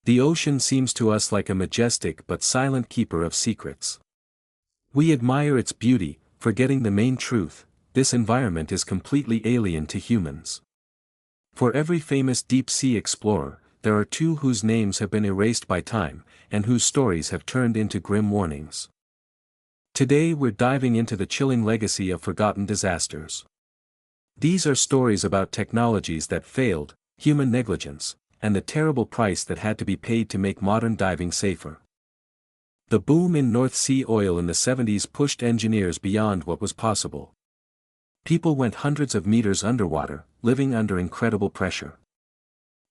The ocean seems to us like a majestic but silent keeper of secrets. We admire its beauty, forgetting the main truth: this environment is completely alien to humans. For every famous deep-sea explorer, there are two whose names have been erased by time, and whose stories have turned into grim warnings. Today we're diving into the chilling legacy of forgotten disasters. These are stories about technologies that failed, human negligence, and the terrible price that had to be paid to make modern diving safer. The boom in North Sea oil in the 70s pushed engineers beyond what was possible. People went hundreds of meters underwater, living under incredible pressure.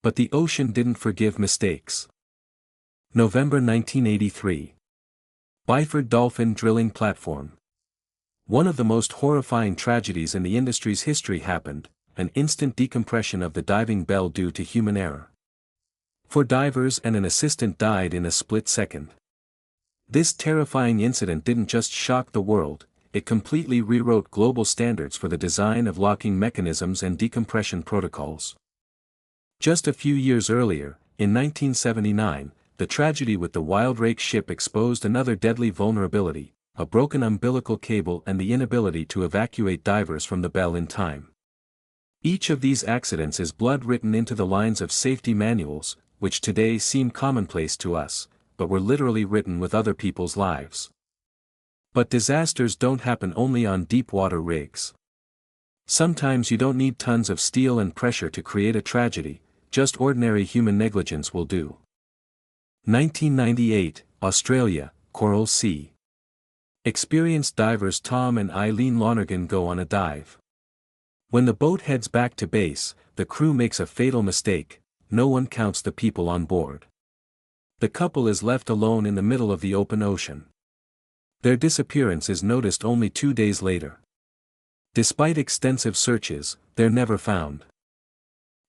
But the ocean didn't forgive mistakes. November 1983. Byford Dolphin Drilling Platform. One of the most horrifying tragedies in the industry's history happened: an instant decompression of the diving bell due to human error. 4 divers and an assistant died in a split second. This terrifying incident didn't just shock the world, it completely rewrote global standards for the design of locking mechanisms and decompression protocols. Just a few years earlier, in 1979, the tragedy with the Wildrake ship exposed another deadly vulnerability: a broken umbilical cable and the inability to evacuate divers from the bell in time. Each of these accidents is blood written into the lines of safety manuals, which today seem commonplace to us, but were literally written with other people's lives. But disasters don't happen only on deep-water rigs. Sometimes you don't need tons of steel and pressure to create a tragedy, just ordinary human negligence will do. 1998, Australia, Coral Sea. Experienced divers Tom and Eileen Lonergan go on a dive. When the boat heads back to base, the crew makes a fatal mistake: no one counts the people on board. The couple is left alone in the middle of the open ocean. Their disappearance is noticed only 2 days later. Despite extensive searches, they're never found.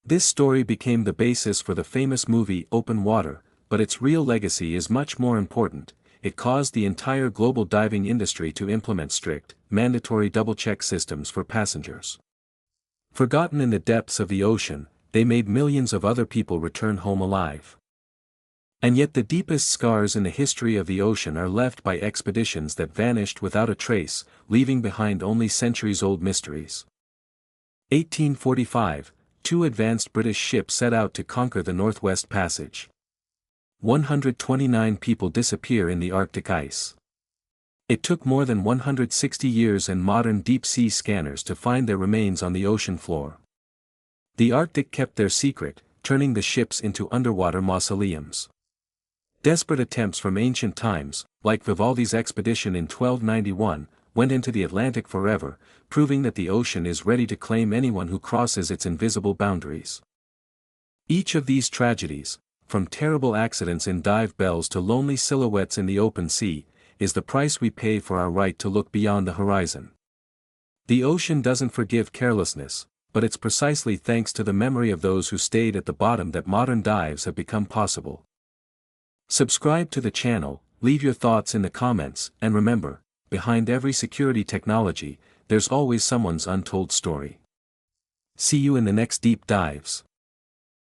This story became the basis for the famous movie Open Water, but its real legacy is much more important: it caused the entire global diving industry to implement strict, mandatory double-check systems for passengers. Forgotten in the depths of the ocean, they made millions of other people return home alive. And yet the deepest scars in the history of the ocean are left by expeditions that vanished without a trace, leaving behind only centuries-old mysteries. 1845, 2 advanced British ships set out to conquer the Northwest Passage. 129 people disappear in the Arctic ice. It took more than 160 years and modern deep-sea scanners to find their remains on the ocean floor. The Arctic kept their secret, turning the ships into underwater mausoleums. Desperate attempts from ancient times, like Vivaldi's expedition in 1291, went into the Atlantic forever, proving that the ocean is ready to claim anyone who crosses its invisible boundaries. Each of these tragedies, from terrible accidents in dive bells to lonely silhouettes in the open sea, is the price we pay for our right to look beyond the horizon. The ocean doesn't forgive carelessness, but it's precisely thanks to the memory of those who stayed at the bottom that modern dives have become possible. Subscribe to the channel, leave your thoughts in the comments, and remember, behind every security technology, there's always someone's untold story. See you in the next deep dives.